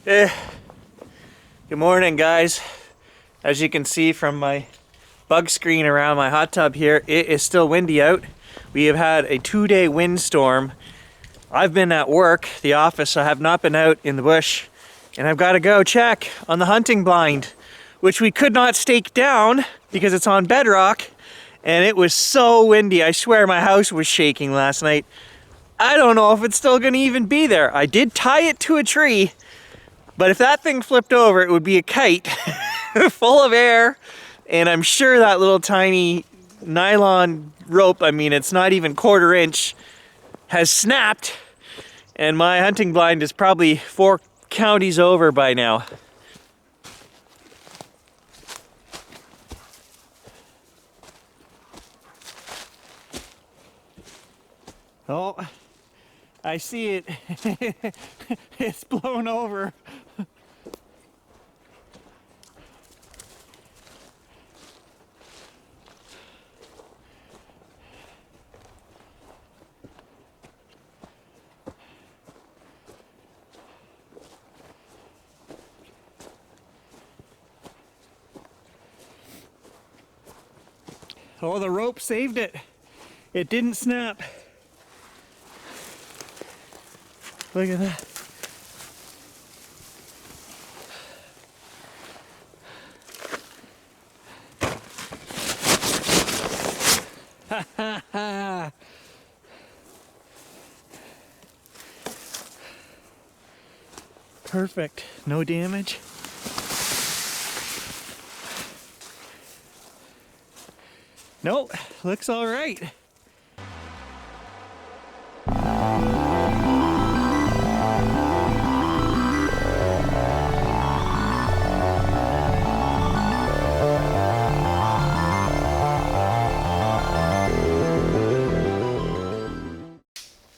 Good morning, guys. As you can see from my bug screen around my hot tub here, it is still windy out. We have had a 2-day windstorm. I've been at work, the office, so I have not been out in the bush, and I've got to go check on the hunting blind, which we could not stake down because it's on bedrock, and it was so windy. I swear my house was shaking last night. I don't know if it's still going to even be there. I did tie it to a tree, but if that thing flipped over, it would be a kite full of air. And I'm sure that little tiny nylon rope, I mean, it's not even 1/4 inch, has snapped. And my hunting blind is probably 4 counties over by now. Oh, I see it. It's blown over. Oh, the rope saved it. It didn't snap. Look at that. Perfect. No damage. Nope. Looks all right.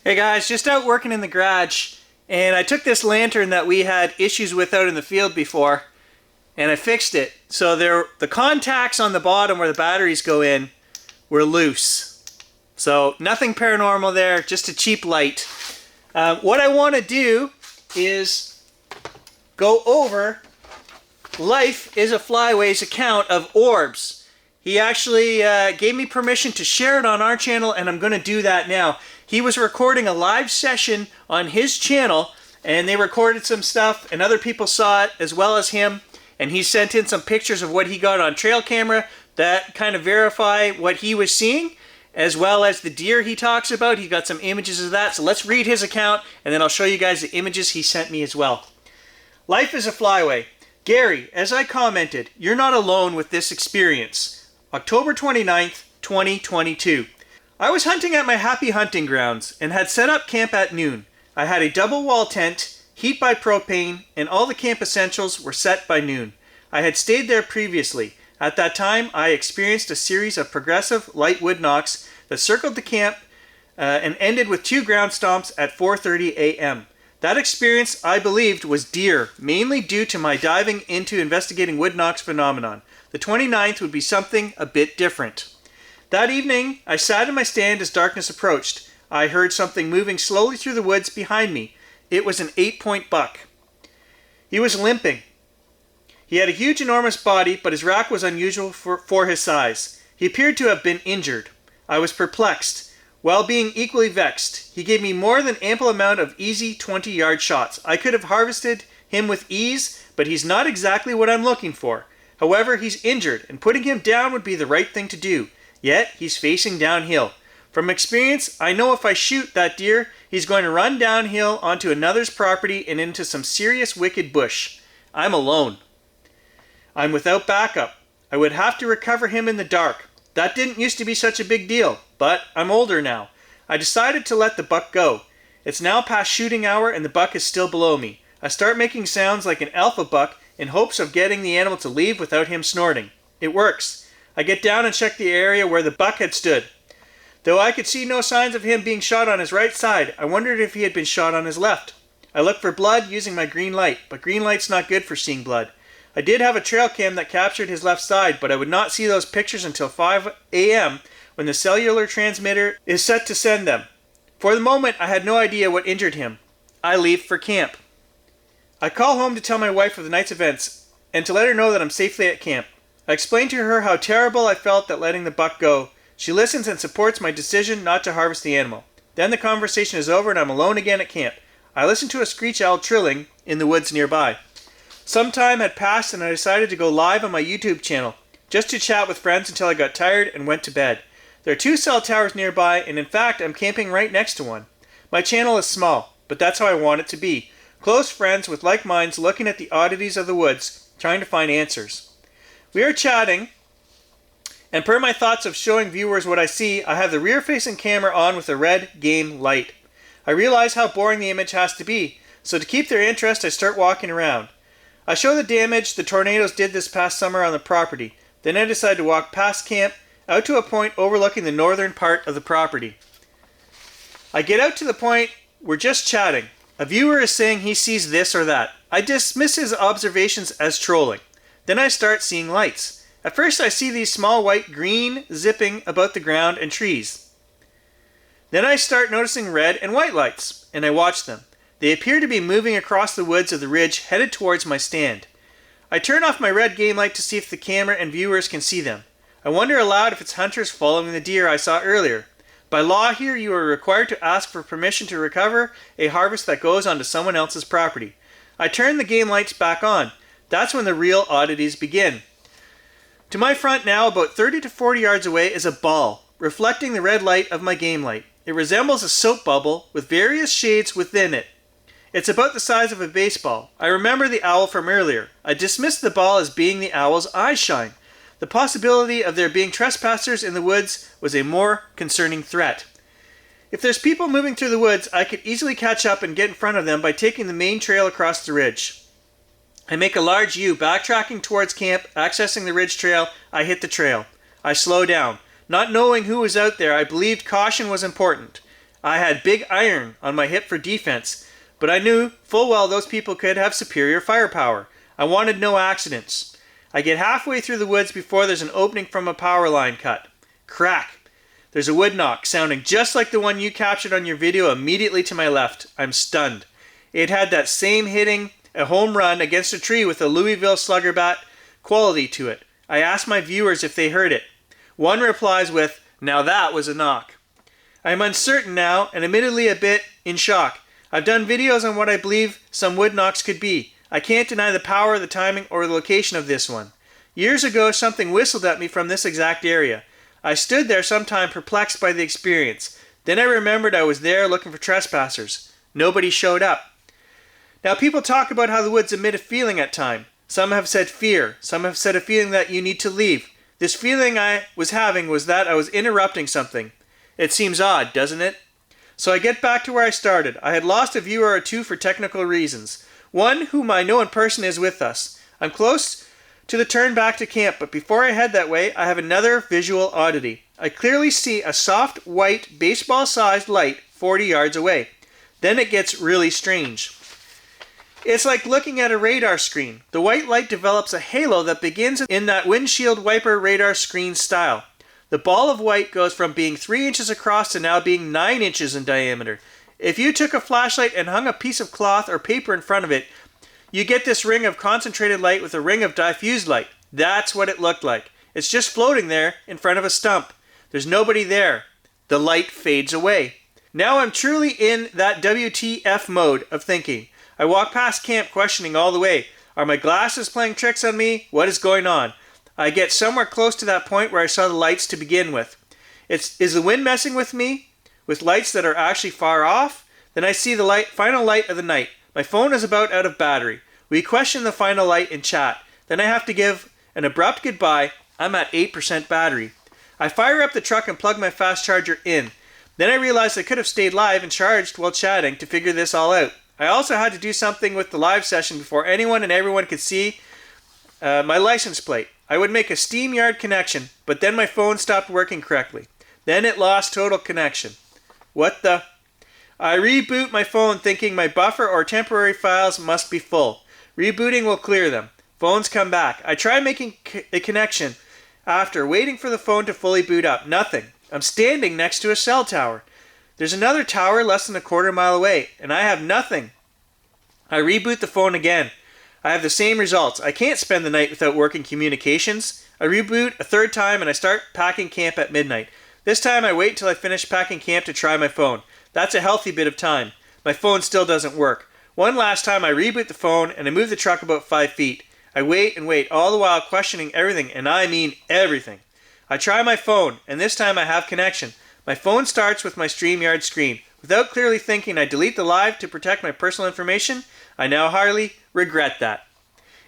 Hey guys, just out working in the garage, and I took this lantern that we had issues with out in the field before, and I fixed it. So the contacts on the bottom where the batteries go in were loose. So nothing paranormal there, just a cheap light. What I want to do is go over Life is a Flyway's account of Orbs. He actually gave me permission to share it on our channel, and I'm going to do that now. He was recording a live session on his channel, and they recorded some stuff, and other people saw it as well as him, and he sent in some pictures of what he got on trail camera that kind of verify what he was seeing, as well as the deer he talks about. He got some images of that, so let's read his account, and then I'll show you guys the images he sent me as well. Life is a Flyway. Gary, as I commented, you're not alone with this experience. October 29th, 2022. I was hunting at my happy hunting grounds and had set up camp at noon. I had a double wall tent, heat by propane, and all the camp essentials were set by noon. I had stayed there previously. At that time, I experienced a series of progressive light wood knocks that circled the camp and ended with 2 ground stomps at 4:30 a.m. That experience, I believed, was deer, mainly due to my diving into investigating wood knocks phenomenon. The 29th would be something a bit different. That evening, I sat in my stand as darkness approached. I heard something moving slowly through the woods behind me. It was an 8-point buck. He was limping. He had a huge, enormous body, but his rack was unusual for his size. He appeared to have been injured. I was perplexed, while being equally vexed. He gave me more than ample amount of easy 20-yard shots. I could have harvested him with ease, but he's not exactly what I'm looking for. However, he's injured, and putting him down would be the right thing to do. Yet, he's facing downhill. From experience, I know if I shoot that deer, he's going to run downhill onto another's property and into some serious wicked bush. I'm alone. I'm without backup. I would have to recover him in the dark. That didn't used to be such a big deal, but I'm older now. I decided to let the buck go. It's now past shooting hour and the buck is still below me. I start making sounds like an alpha buck in hopes of getting the animal to leave without him snorting. It works. I get down and check the area where the buck had stood. Though I could see no signs of him being shot on his right side, I wondered if he had been shot on his left. I looked for blood using my green light, but green light's not good for seeing blood. I did have a trail cam that captured his left side, but I would not see those pictures until 5 a.m. when the cellular transmitter is set to send them. For the moment, I had no idea what injured him. I leave for camp. I call home to tell my wife of the night's events and to let her know that I'm safely at camp. I explain to her how terrible I felt at letting the buck go. She listens and supports my decision not to harvest the animal. Then the conversation is over and I'm alone again at camp. I listen to a screech owl trilling in the woods nearby. Some time had passed and I decided to go live on my YouTube channel, just to chat with friends until I got tired and went to bed. There are 2 cell towers nearby, and in fact I'm camping right next to one. My channel is small, but that's how I want it to be. Close friends with like minds looking at the oddities of the woods, trying to find answers. We are chatting, and per my thoughts of showing viewers what I see, I have the rear-facing camera on with a red game light. I realize how boring the image has to be, so to keep their interest I start walking around. I show the damage the tornadoes did this past summer on the property. Then I decide to walk past camp, out to a point overlooking the northern part of the property. I get out to the point, we're just chatting. A viewer is saying he sees this or that. I dismiss his observations as trolling. Then I start seeing lights. At first I see these small white green zipping about the ground and trees. Then I start noticing red and white lights, and I watch them. They appear to be moving across the woods of the ridge headed towards my stand. I turn off my red game light to see if the camera and viewers can see them. I wonder aloud if it's hunters following the deer I saw earlier. By law here, you are required to ask for permission to recover a harvest that goes onto someone else's property. I turn the game lights back on. That's when the real oddities begin. To my front now, about 30 to 40 yards away, is a ball, reflecting the red light of my game light. It resembles a soap bubble with various shades within it. It's about the size of a baseball. I remember the owl from earlier. I dismissed the ball as being the owl's eye shine. The possibility of there being trespassers in the woods was a more concerning threat. If there's people moving through the woods, I could easily catch up and get in front of them by taking the main trail across the ridge. I make a large U, backtracking towards camp, accessing the ridge trail. I hit the trail. I slow down. Not knowing who was out there, I believed caution was important. I had big iron on my hip for defense, but I knew full well those people could have superior firepower. I wanted no accidents. I get halfway through the woods before there's an opening from a power line cut. Crack. There's a wood knock, sounding just like the one you captured on your video immediately to my left. I'm stunned. It had that same hitting a home run against a tree with a Louisville slugger bat quality to it. I ask my viewers if they heard it. One replies with, "Now that was a knock." I am uncertain now and admittedly a bit in shock. I've done videos on what I believe some wood knocks could be. I can't deny the power, the timing, or the location of this one. Years ago, something whistled at me from this exact area. I stood there sometime perplexed by the experience. Then I remembered I was there looking for trespassers. Nobody showed up. Now people talk about how the woods emit a feeling at times. Some have said fear. Some have said a feeling that you need to leave. This feeling I was having was that I was interrupting something. It seems odd, doesn't it? So I get back to where I started. I had lost a viewer or two for technical reasons. One whom I know in person is with us. I'm close to the turn back to camp, but before I head that way, I have another visual oddity. I clearly see a soft, white, baseball-sized light 40 yards away. Then it gets really strange. It's like looking at a radar screen. The white light develops a halo that begins in that windshield wiper radar screen style. The ball of white goes from being 3 inches across to now being 9 inches in diameter. If you took a flashlight and hung a piece of cloth or paper in front of it, you get this ring of concentrated light with a ring of diffused light. That's what it looked like. It's just floating there in front of a stump. There's nobody there. The light fades away. Now I'm truly in that WTF mode of thinking. I walk past camp questioning all the way. Are my glasses playing tricks on me? What is going on? I get somewhere close to that point where I saw the lights to begin with. Is the wind messing with me? With lights that are actually far off? Then I see the final light of the night. My phone is about out of battery. We question the final light in chat. Then I have to give an abrupt goodbye. I'm at 8% battery. I fire up the truck and plug my fast charger in. Then I realized I could have stayed live and charged while chatting to figure this all out. I also had to do something with the live session before anyone and everyone could see my license plate. I would make a SteamYard connection, but then my phone stopped working correctly. Then it lost total connection. What the? I reboot my phone thinking my buffer or temporary files must be full. Rebooting will clear them. Phones come back. I try making a connection after, waiting for the phone to fully boot up. Nothing. I'm standing next to a cell tower. There's another tower less than a quarter mile away, and I have nothing. I reboot the phone again. I have the same results. I can't spend the night without working communications. I reboot a third time and I start packing camp at midnight. This time I wait till I finish packing camp to try my phone. That's a healthy bit of time. My phone still doesn't work. One last time I reboot the phone and I move the truck about 5 feet. I wait and wait, all the while questioning everything, and I mean everything. I try my phone, and this time I have connection. My phone starts with my StreamYard screen. Without clearly thinking, I delete the live to protect my personal information. I now highly regret that.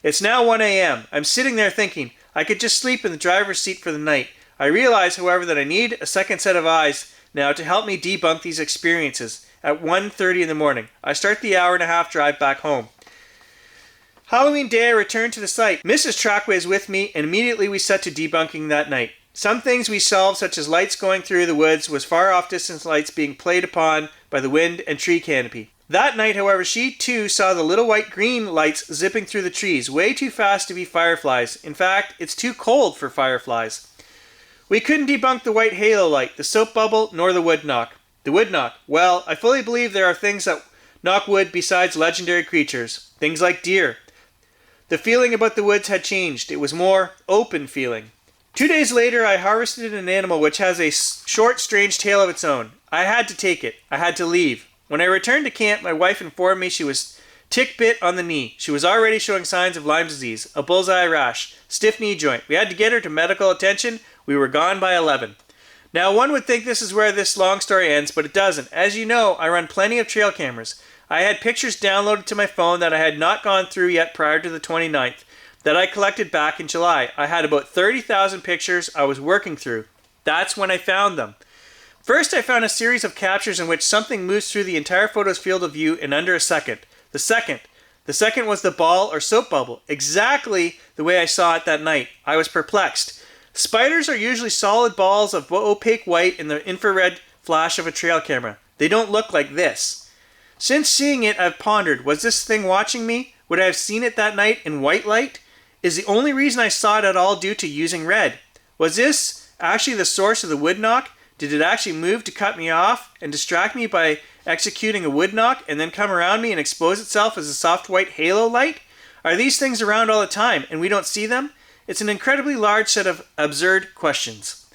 It's now 1 a.m. I'm sitting there thinking, I could just sleep in the driver's seat for the night. I realize, however, that I need a second set of eyes now to help me debunk these experiences. At 1:30 in the morning, I start the hour-and-a-half drive back home. Halloween day, I return to the site. Mrs. Trackway is with me, and immediately we set to debunking that night. Some things we solved, such as lights going through the woods, was far off distance lights being played upon by the wind and tree canopy. That night, however, she too saw the little white-green lights zipping through the trees, way too fast to be fireflies. In fact, it's too cold for fireflies. We couldn't debunk the white halo light, the soap bubble, nor the wood knock. The wood knock. Well, I fully believe there are things that knock wood besides legendary creatures. Things like deer. The feeling about the woods had changed. It was more open feeling. 2 days later, I harvested an animal which has a short, strange tail of its own. I had to take it. I had to leave. When I returned to camp, my wife informed me she was tick bit on the knee. She was already showing signs of Lyme disease, a bullseye rash, stiff knee joint. We had to get her to medical attention. We were gone by 11. Now, one would think this is where this long story ends, but it doesn't. As you know, I run plenty of trail cameras. I had pictures downloaded to my phone that I had not gone through yet prior to the 29th, that I collected back in July. I had about 30,000 pictures I was working through. That's when I found them. First, I found a series of captures in which something moves through the entire photo's field of view in under a second. The second was the ball or soap bubble, exactly the way I saw it that night. I was perplexed. Spiders are usually solid balls of opaque white in the infrared flash of a trail camera. They don't look like this. Since seeing it, I've pondered, was this thing watching me? Would I have seen it that night in white light? Is the only reason I saw it at all due to using red? Was this actually the source of the wood knock? Did it actually move to cut me off and distract me by executing a wood knock and then come around me and expose itself as a soft white halo light? Are these things around all the time and we don't see them? It's an incredibly large set of absurd questions.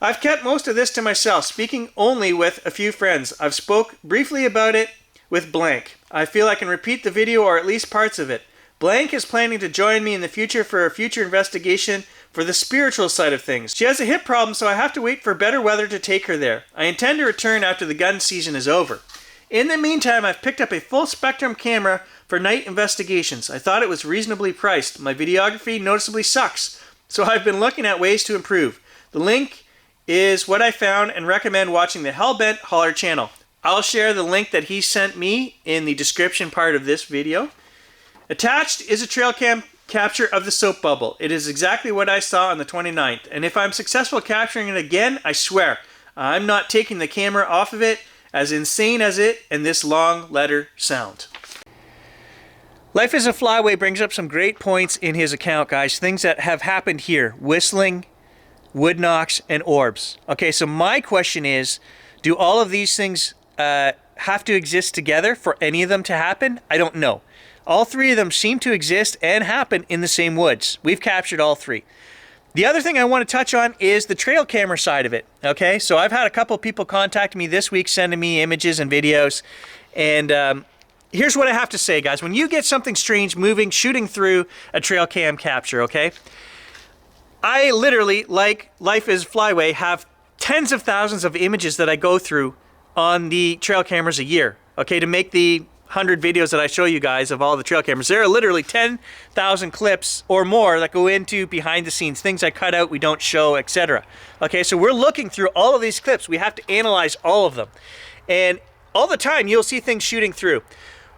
I've kept most of this to myself, speaking only with a few friends. I've spoke briefly about it with Blank. I feel I can repeat the video or at least parts of it. Blank is planning to join me in the future for a future investigation for the spiritual side of things. She has a hip problem, so I have to wait for better weather to take her there. I intend to return after the gun season is over. In the meantime, I've picked up a full spectrum camera for night investigations. I thought it was reasonably priced. My videography noticeably sucks, so I've been looking at ways to improve. The link is what I found and recommend watching the Hellbent Holler channel. I'll share the link that he sent me in the description part of this video. Attached is a trail cam capture of the soap bubble. It is exactly what I saw on the 29th, and if I'm successful capturing it again, I swear, I'm not taking the camera off of it, as insane as it and this long letter sound. Life as a Flyway brings up some great points in his account, guys. Things that have happened here. Whistling, wood knocks, and orbs. Okay, so my question is, do all of these things have to exist together for any of them to happen? I don't know. All three of them seem to exist and happen in the same woods. We've captured all three. The other thing I want to touch on is the trail camera side of it. Okay, so I've had a couple people contact me this week sending me images and videos. And here's what I have to say, guys. When you get something strange moving, shooting through a trail cam capture, okay? I literally, like Life is Flyway, have tens of thousands of images that I go through on the trail cameras a year, okay, to make the 100 videos that I show you guys of all the trail cameras. There are literally 10,000 clips or more that go into behind the scenes, things I cut out, we don't show, etc. Okay, so we're looking through all of these clips. We have to analyze all of them. And all the time, you'll see things shooting through.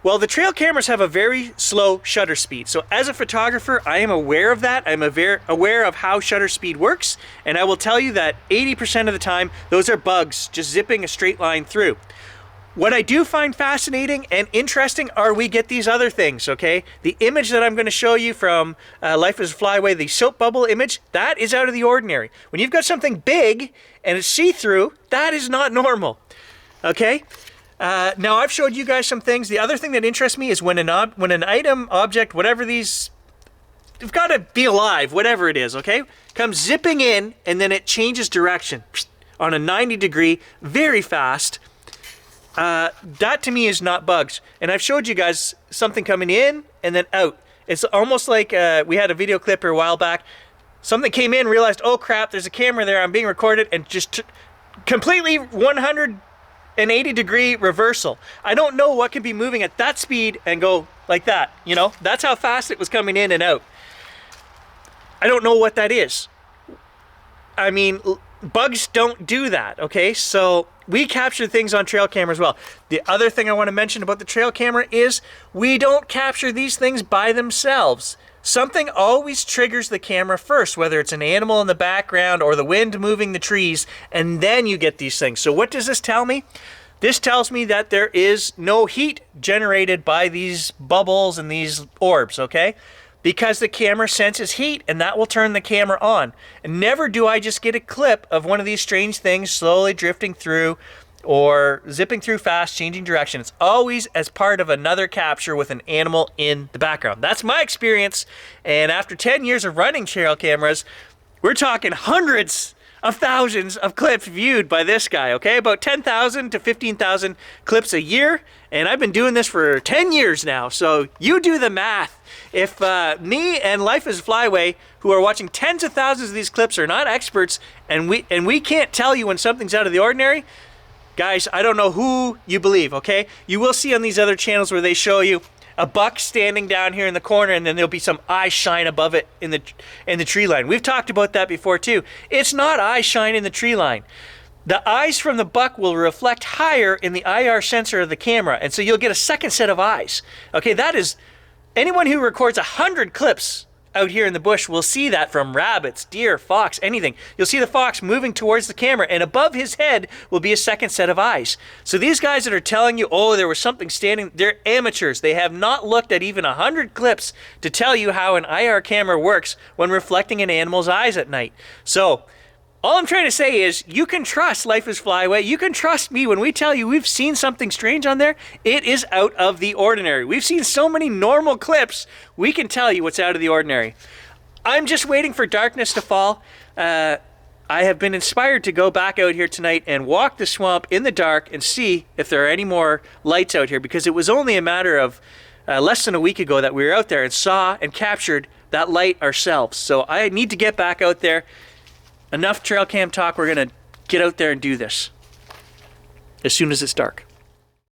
Well, the trail cameras have a very slow shutter speed. So as a photographer, I am aware of that. I'm aware of how shutter speed works. And I will tell you that 80% of the time, those are bugs just zipping a straight line through. What I do find fascinating and interesting are we get these other things, okay? The image that I'm going to show you from Life is Flyway, the soap bubble image, that is out of the ordinary. When you've got something big and it's see-through, that is not normal, okay? Now I've showed you guys some things. The other thing that interests me is when an item, object, whatever these, you've got to be alive, whatever it is, okay, comes zipping in and then it changes direction on a 90 degree very fast. That to me is not bugs. And I've showed you guys something coming in and then out. It's almost like we had a video clip here a while back. Something came in, realized, oh crap, there's a camera there, I'm being recorded, and just completely 180 degree reversal. I don't know what can be moving at that speed and go like that, you know? That's how fast it was coming in and out. I don't know what that is. I mean, bugs don't do that, okay? So we capture things on trail camera as well. The other thing I want to mention about the trail camera is we don't capture these things by themselves. Something always triggers the camera first, whether it's an animal in the background or the wind moving the trees, and then you get these things. So what does this tell me? This tells me that there is no heat generated by these bubbles and these orbs, okay? Because the camera senses heat, and that will turn the camera on. And never do I just get a clip of one of these strange things slowly drifting through or zipping through fast, changing direction. It's always as part of another capture with an animal in the background. That's my experience. And after 10 years of running trail cameras, we're talking hundreds of thousands of clips viewed by this guy, okay? About 10,000 to 15,000 clips a year. And I've been doing this for 10 years now. So you do the math. If me and Life is Flyway, who are watching tens of thousands of these clips, are not experts, and we can't tell you when something's out of the ordinary, guys, I don't know who you believe, okay? You will see on these other channels where they show you a buck standing down here in the corner, and then there'll be some eye shine above it in the tree line. We've talked about that before too. It's not eye shine in the tree line. The eyes from the buck will reflect higher in the IR sensor of the camera, and so you'll get a second set of eyes. Okay, that is, anyone who records 100 clips out here in the bush will see that from rabbits, deer, fox, anything. You'll see the fox moving towards the camera, and above his head will be a second set of eyes. So these guys that are telling you, oh, there was something standing, they're amateurs. They have not looked at even 100 clips to tell you how an IR camera works when reflecting an animal's eyes at night. So all I'm trying to say is you can trust Life is Flyway. You can trust me when we tell you we've seen something strange on there. It is out of the ordinary. We've seen so many normal clips, we can tell you what's out of the ordinary. I'm just waiting for darkness to fall. I have been inspired to go back out here tonight and walk the swamp in the dark and see if there are any more lights out here, because it was only a matter of less than a week ago that we were out there and saw and captured that light ourselves. So I need to get back out there. Enough trail cam talk. We're going to get out there and do this as soon as it's dark.